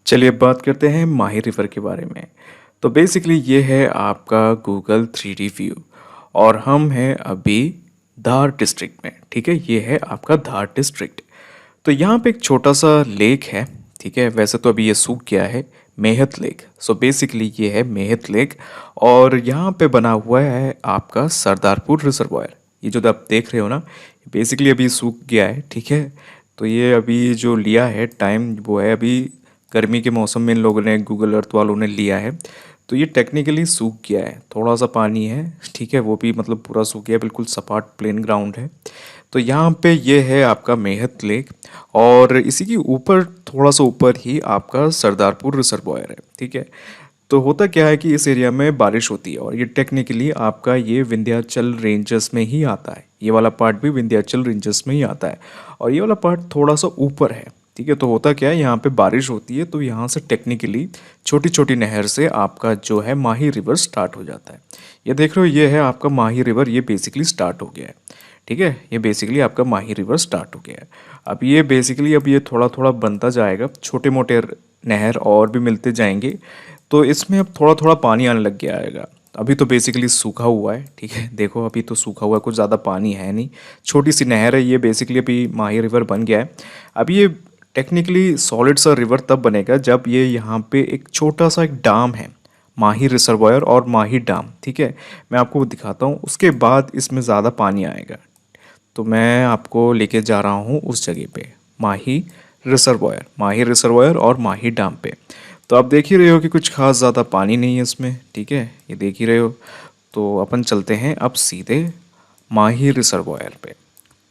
चलिए अब बात करते हैं माही रिवर के बारे में। तो बेसिकली ये है आपका गूगल 3D व्यू और हम हैं अभी धार डिस्ट्रिक्ट में। ठीक है, ये है आपका धार डिस्ट्रिक्ट। तो यहाँ पे एक छोटा सा लेक है। ठीक है, वैसे तो अभी ये सूख गया है, मेहत लेक। सो बेसिकली ये है मेहत लेक और यहाँ पे बना हुआ है आपका सरदारपुर रिजर्वायर। ये जो आप देख रहे हो ना, बेसिकली अभी सूख गया है। ठीक है, तो ये अभी जो लिया है टाइम वो है अभी गर्मी के मौसम में इन लोगों ने, गूगल अर्थ वालों ने लिया है। तो ये टेक्निकली सूख गया है, थोड़ा सा पानी है। ठीक है, वो भी मतलब पूरा सूख गया है, बिल्कुल सपाट प्लेन ग्राउंड है। तो यहाँ पे ये है आपका मेहत लेक और इसी के ऊपर थोड़ा सा ऊपर ही आपका सरदारपुर रिजर्वायर है। ठीक है, तो होता क्या है कि इस एरिया में बारिश होती है और ये टेक्निकली आपका ये विंध्याचल रेंजेस में ही आता है। ये वाला पार्ट भी विंध्याचल रेंजेस में ही आता है और ये वाला पार्ट थोड़ा सा ऊपर है। ठीक है, तो होता क्या है, यहाँ पे बारिश होती है तो यहाँ से टेक्निकली छोटी छोटी नहर से आपका जो है माही रिवर स्टार्ट हो जाता है। ये देख रहे हो, ये है आपका माही रिवर, ये बेसिकली स्टार्ट हो गया है। ठीक है, ये बेसिकली आपका माही रिवर स्टार्ट हो गया है। अब ये बेसिकली अब ये थोड़ा थोड़ा बनता जाएगा, छोटे मोटे नहर और भी मिलते जाएंगे। तो इसमें अब थोड़ा थोड़ा पानी आने लग गया आएगा। अभी तो बेसिकली सूखा हुआ है। ठीक है, देखो अभी तो सूखा हुआ है, कुछ ज़्यादा पानी है नहीं, छोटी सी नहर है। ये बेसिकली अभी माही रिवर बन गया है। अब ये टेक्निकली सॉलिड सा रिवर तब बनेगा जब ये यहाँ पे एक छोटा सा एक डाम है, माही रिजर्वायर और माही डाम। ठीक है, मैं आपको दिखाता हूँ, उसके बाद इसमें ज़्यादा पानी आएगा। तो मैं आपको लेके जा रहा हूँ उस जगह पे, माही रिजर्वायर और माही डैम पे। तो आप देख ही रहे हो कि कुछ खास ज़्यादा पानी नहीं है इसमें। ठीक है, ये देख ही रहे हो। तो अपन चलते हैं अब सीधे माही रिजर्वायर पे।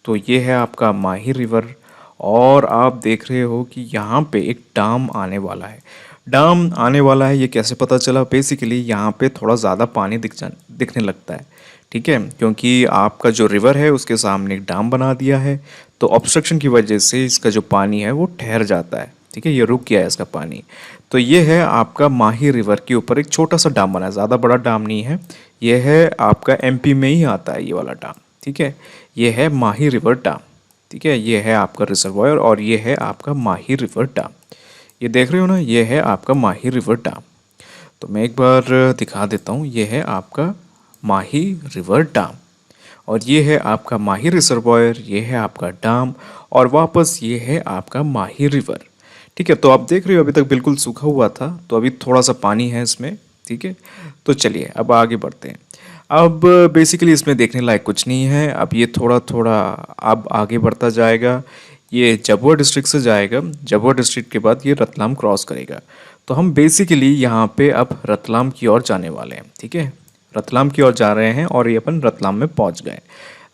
तो ये है आपका माही रिवर और आप देख रहे हो कि यहाँ पे एक डाम आने वाला है। डाम आने वाला है, ये कैसे पता चला? बेसिकली यहाँ पे थोड़ा ज़्यादा पानी दिखने लगता है। ठीक है, क्योंकि आपका जो रिवर है उसके सामने एक डाम बना दिया है, तो ऑब्स्ट्रक्शन की वजह से इसका जो पानी है वो ठहर जाता है। ठीक है, ये रुक गया है इसका पानी। तो ये है आपका माही रिवर के ऊपर एक छोटा सा डाम बना है, ज़्यादा बड़ा डाम नहीं है। ये है आपका एमपी में ही आता है ये वाला डाम। ठीक है, ये है माही रिवर डाम। ठीक है, ये है आपका रिजर्वायर और ये है आपका माही रिवर डाम। ये देख रहे हो ना, ये है आपका माही रिवर डाम। तो मैं एक बार दिखा देता हूँ, ये है आपका माही रिवर डाम और ये है आपका माही रिजर्वायर, ये है आपका डाम और वापस ये है आपका माही रिवर। ठीक है, तो आप देख रहे हो अभी तक बिल्कुल सूखा हुआ था, तो अभी थोड़ा सा पानी है इसमें। ठीक है, तो चलिए अब आगे बढ़ते हैं। अब बेसिकली इसमें देखने लायक कुछ नहीं है। अब ये थोड़ा थोड़ा अब आगे बढ़ता जाएगा, ये झाबुआ डिस्ट्रिक्ट से जाएगा। झाबुआ डिस्ट्रिक्ट के बाद ये रतलाम क्रॉस करेगा। तो हम बेसिकली यहाँ पे अब रतलाम की ओर जाने वाले हैं। ठीक है, रतलाम की ओर जा रहे हैं और ये अपन रतलाम में पहुँच गए।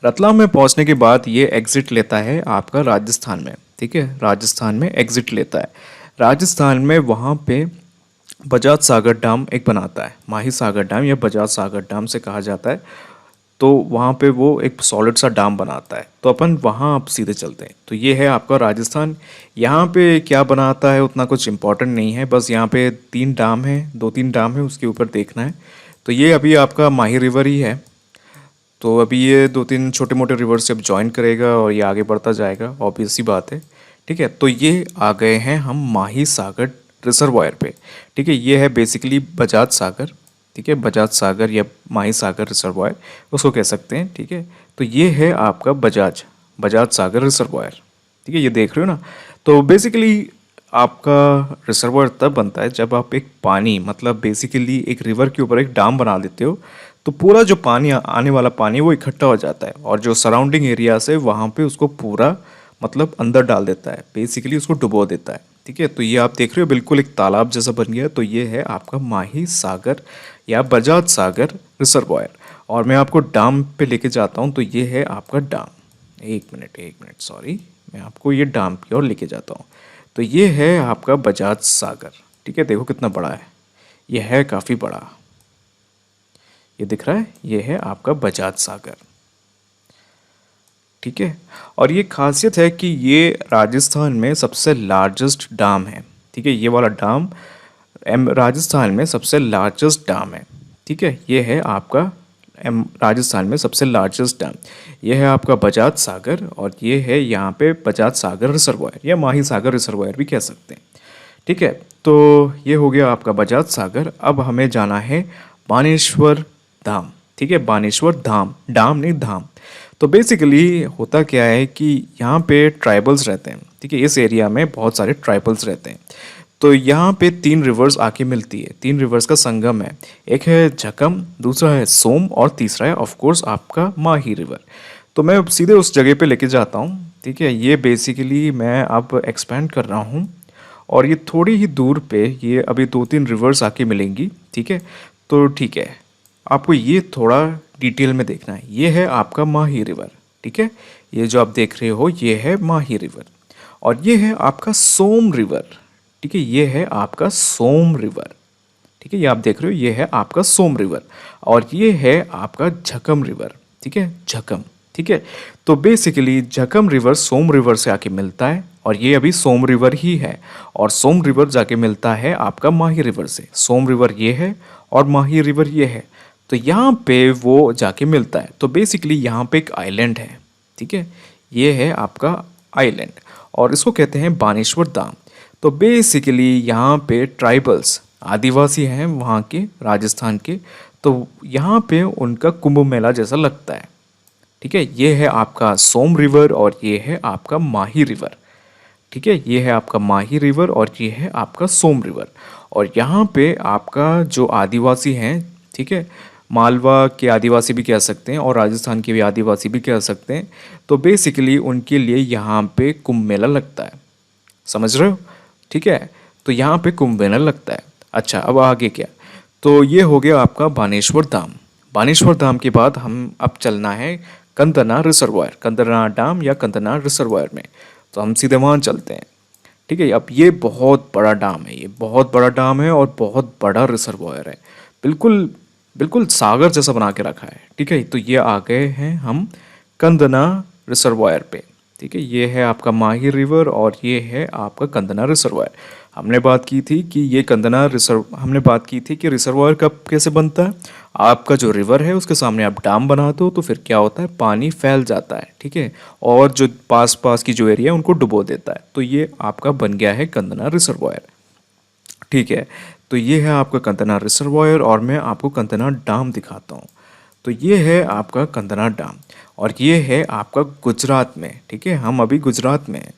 रतलाम में पहुँचने के बाद ये एग्ज़िट लेता है आपका राजस्थान में। ठीक है, राजस्थान में एग्ज़िट लेता है। राजस्थान में वहाँ पे बजाज सागर डैम एक बनाता है, माही सागर डैम या बजाज सागर डैम से कहा जाता है। तो वहाँ पे वो एक सॉलिड सा डैम बनाता है, तो अपन वहाँ आप सीधे चलते हैं। तो ये है आपका राजस्थान। यहाँ पे क्या बनाता है उतना कुछ इम्पोर्टेंट नहीं है, बस यहाँ पे 3 डैम है, 2-3 डैम है, उसके ऊपर देखना है। तो ये अभी आपका माही रिवर ही है। तो अभी ये 2-3 छोटे मोटे रिवर से अब ज्वाइन करेगा और ये आगे बढ़ता जाएगा, ऑब्वियस सी बात है। ठीक है, तो ये आ गए हैं हम माही सागर रिजर्वायर पे। ठीक है, ये है बेसिकली बजाज सागर। ठीक है, बजाज सागर या माही सागर रिजर्वायर उसको कह सकते हैं। ठीक है, तो ये है आपका बजाज सागर रिजर्वायर। ठीक है, ये देख रहे हो ना। तो बेसिकली आपका रिजर्वायर तब बनता है जब आप एक पानी, मतलब बेसिकली एक रिवर के ऊपर एक डैम बना देते हो, तो पूरा जो पानी आने वाला पानी वो इकट्ठा हो जाता है और जो सराउंडिंग एरिया से वहाँ पे उसको पूरा मतलब अंदर डाल देता है, बेसिकली उसको डुबो देता है। ठीक है, तो ये आप देख रहे हो बिल्कुल एक तालाब जैसा बन गया। तो ये है आपका माही सागर या बजाज सागर रिजर्वायर और मैं आपको डैम पे लेके जाता हूँ। तो ये है आपका डैम। एक मिनट सॉरी, मैं आपको ये डैम की ओर लेके जाता हूँ। तो ये है आपका बजाज सागर। ठीक है, देखो कितना बड़ा है, ये है काफ़ी बड़ा। ये दिख रहा है, ये है आपका बजाज सागर। ठीक है, और ये खासियत है कि ये राजस्थान में सबसे लार्जेस्ट डैम है। ठीक है, ये वाला डैम राजस्थान में सबसे लार्जेस्ट डैम है। ठीक है, ये है आपका राजस्थान में सबसे लार्जेस्ट डैम। ये है आपका बजाज सागर और ये है यहाँ पे बजाज सागर रिजर्वायर या माही सागर रिजर्वायर भी कह सकते हैं। ठीक है। तो ये हो गया आपका बजाज सागर। अब हमें जाना है बानेश्वर धाम। ठीक है, बानेश्वर धाम, डाम नहीं धाम। तो बेसिकली होता क्या है कि यहाँ पे ट्राइबल्स रहते हैं। ठीक है, इस एरिया में बहुत सारे ट्राइबल्स रहते हैं। तो यहाँ पे 3 रिवर्स आके मिलती है, 3 रिवर्स का संगम है। एक है झकम, दूसरा है सोम और तीसरा है ऑफ कोर्स आपका माही रिवर। तो मैं अब सीधे उस जगह पे लेके जाता हूँ। ठीक है, ये बेसिकली मैं अब एक्सपेंड कर रहा हूँ और ये थोड़ी ही दूर पे ये अभी 2-3 रिवर्स आके मिलेंगी। ठीक है, तो ठीक है, आपको ये थोड़ा डिटेल में देखना है। ये है आपका माही रिवर। ठीक है, ये जो आप देख रहे हो ये है माही रिवर और ये है आपका सोम रिवर। ठीक है, ये है आपका सोम रिवर। ठीक है, ये आप देख रहे हो ये है आपका सोम रिवर और ये है आपका झकम रिवर। ठीक है, झकम। ठीक है, तो बेसिकली झकम रिवर सोम रिवर से आके मिलता है और ये अभी सोम रिवर ही है और सोम रिवर जाके मिलता है आपका माही रिवर से। सोम रिवर ये है और माही रिवर ये है, तो यहाँ पे वो जाके मिलता है। तो बेसिकली यहाँ पे एक आइलैंड है। ठीक है, ये है आपका आइलैंड और इसको कहते हैं बानेश्वर धाम। तो बेसिकली यहाँ पे ट्राइबल्स आदिवासी हैं वहाँ के, राजस्थान के। तो यहाँ पे उनका कुंभ मेला जैसा लगता है। ठीक है, ये है आपका सोम रिवर और ये है आपका माही रिवर। ठीक है, ये है आपका माही रिवर और ये है आपका सोम रिवर। और यहाँ पे आपका जो आदिवासी हैं, ठीक है, मालवा के आदिवासी भी कह सकते हैं और राजस्थान के भी आदिवासी भी कह सकते हैं। तो बेसिकली उनके लिए यहाँ पे कुंभ मेला लगता है, समझ रहे हो? ठीक है, तो यहाँ पे कुंभ मेला लगता है। अच्छा, अब आगे क्या? तो ये हो गया आपका बानेश्वर धाम। बानेश्वर धाम के बाद हम अब चलना है कंदना रिजर्वायर, कंदना डैम या कंदना रिजर्वायर में। तो हम सीधे वहाँ चलते हैं। ठीक है, अब ये बहुत बड़ा डैम है, ये बहुत बड़ा डैम है और बहुत बड़ा रिजर्वायर है। बिल्कुल बिल्कुल सागर जैसा बना के रखा है। ठीक है, तो ये आ गए हैं हम कंदना रिजर्वायर पे। ठीक है, ये है आपका माही रिवर और ये है आपका कंदना रिजर्वायर। हमने बात की थी कि ये कंदना रिजर्व हमने बात की थी कि रिजर्वायर कब कैसे बनता है। आपका जो रिवर है उसके सामने आप डैम बना दो तो फिर क्या होता है, पानी फैल जाता है। ठीक है, और जो पास पास की जो एरिया है उनको डुबो देता है। तो ये आपका बन गया है कंदना रिजर्वायर। ठीक है, तो ये है आपका कंदना रिजर्वायर और मैं आपको कंदना डैम दिखाता हूँ। तो ये है आपका कंदना डैम और ये है आपका गुजरात में। ठीक है, हम अभी गुजरात में हैं,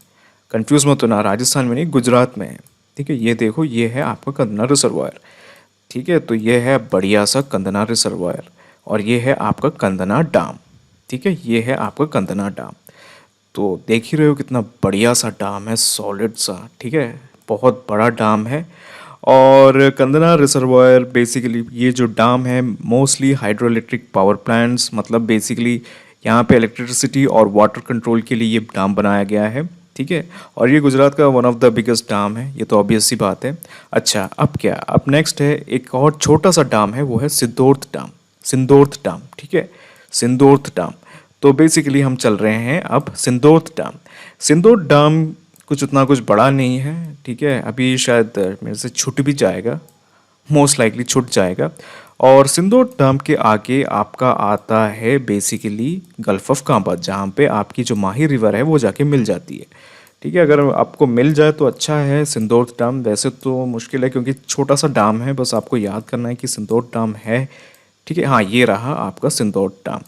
कंफ्यूज मत होना, राजस्थान में नहीं, गुजरात में है। ठीक है, ये देखो ये है आपका कंदना रिजर्वायर। ठीक है, तो ये है बढ़िया सा कंदना रिजर्वायर और ये है आपका कंदना डैम। ठीक है, ये है आपका कंदना डैम। तो देख ही रहे हो कितना बढ़िया सा डैम है, सॉलिड सा। ठीक है, बहुत बड़ा डैम है। और कंदना रिजर्वायर बेसिकली ये जो डैम है mostly hydro electric power plants, मतलब बेसिकली यहाँ पे इलेक्ट्रिसिटी और वाटर कंट्रोल के लिए ये डैम बनाया गया है। ठीक है, और ये गुजरात का one of the biggest dam है, ये तो ऑब्वियस सी बात है। अच्छा, अब क्या, अब नेक्स्ट है एक और छोटा सा डैम है, वो है सिद्धोर्थ डैम। सिंदोर्थ डैम। ठीक है, सिंदोर्थ डैम। तो बेसिकली हम चल रहे हैं अब सिंदोर्थ डैम। सिंदोर्थ डैम कुछ उतना कुछ बड़ा नहीं है। ठीक है, अभी शायद मेरे से छूट भी जाएगा, मोस्ट लाइकली छूट जाएगा। और सिंदोर डैम के आगे आपका आता है बेसिकली गल्फ ऑफ कांबा, जहाँ पे आपकी जो माही रिवर है वो जाके मिल जाती है। ठीक है, अगर आपको मिल जाए तो अच्छा है। सिंदोर डैम वैसे तो मुश्किल है क्योंकि छोटा सा डैम है, बस आपको याद करना है कि सिंदोर डैम है। ठीक है, हाँ ये रहा आपका सिंदोर डैम।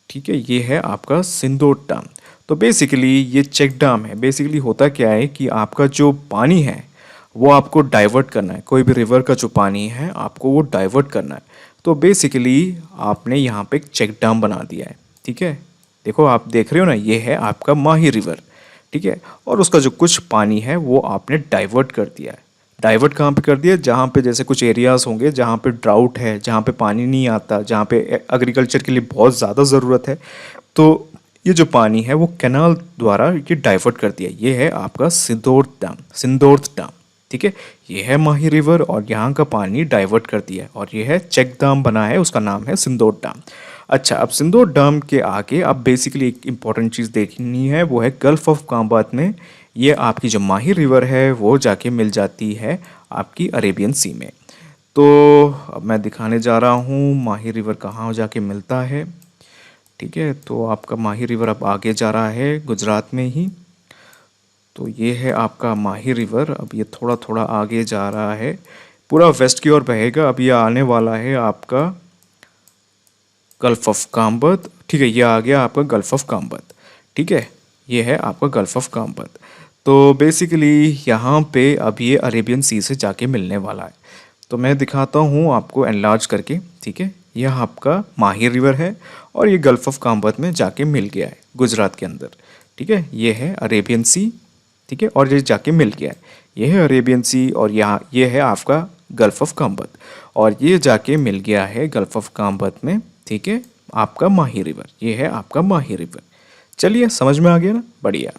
ठीक है, ये है आपका सिंदोर डैम। तो बेसिकली ये चेक डैम है। बेसिकली होता क्या है कि आपका जो पानी है वो आपको डाइवर्ट करना है, कोई भी रिवर का जो पानी है आपको वो डाइवर्ट करना है। तो बेसिकली आपने यहाँ पे एक चेक डैम बना दिया है। ठीक है, देखो आप देख रहे हो ना, ये है आपका माही रिवर। ठीक है, और उसका जो कुछ पानी है वो आपने डाइवर्ट कर दिया है। डाइवर्ट कहाँ पे कर दिया, जहाँ पे जैसे कुछ एरियाज होंगे जहाँ पे ड्राउट है, जहाँ पे पानी नहीं आता, जहाँ पे एग्रीकल्चर के लिए बहुत ज़्यादा ज़रूरत है, तो ये जो पानी है वो कैनाल द्वारा ये डाइवर्ट कर दिया। ये है आपका सिंदोर्थ डैम, सिंदोर्थ डैम। ठीक है, ये है माही रिवर और यहाँ का पानी डाइवर्ट कर दिया है और ये है चेक डैम बना है, उसका नाम है सिंदोर डैम। अच्छा, अब सिंदोर डैम के आगे अब बेसिकली एक इम्पॉर्टेंट चीज़ देखनी है, वो है गल्फ ऑफ कांबात में ये आपकी जो माही रिवर है वो जाके मिल जाती है आपकी अरेबियन सी में। तो अब मैं दिखाने जा रहा हूँ माही रिवर कहाँ जाके मिलता है। ठीक है, तो आपका माही रिवर अब आगे जा रहा है गुजरात में ही। तो ये है आपका माही रिवर। अब ये थोड़ा थोड़ा आगे जा रहा है, पूरा वेस्ट की ओर बहेगा। अब ये आने वाला है आपका गल्फ ऑफ काम्बद। ठीक है, ये आ गया आपका गल्फ ऑफ काम्बद। ठीक है, ये है आपका गल्फ ऑफ काम्बद। तो बेसिकली यहाँ पे अब ये अरेबियन सी से जाके मिलने वाला है। तो मैं दिखाता हूँ आपको एनलार्ज करके। ठीक है, यह आपका माही रिवर है और ये गल्फ ऑफ काम्बद में जाके मिल गया है गुजरात के अंदर। ठीक है, ये है अरेबियन सी। ठीक है, और ये जाके मिल गया है। ये है अरेबियन सी और यहाँ ये है आपका गल्फ ऑफ काम्बद, और ये जाके मिल गया है गल्फ ऑफ काम्बद में। ठीक है, आपका माही रिवर, ये है आपका माही रिवर। चलिए, समझ में आ गया ना? बढ़िया।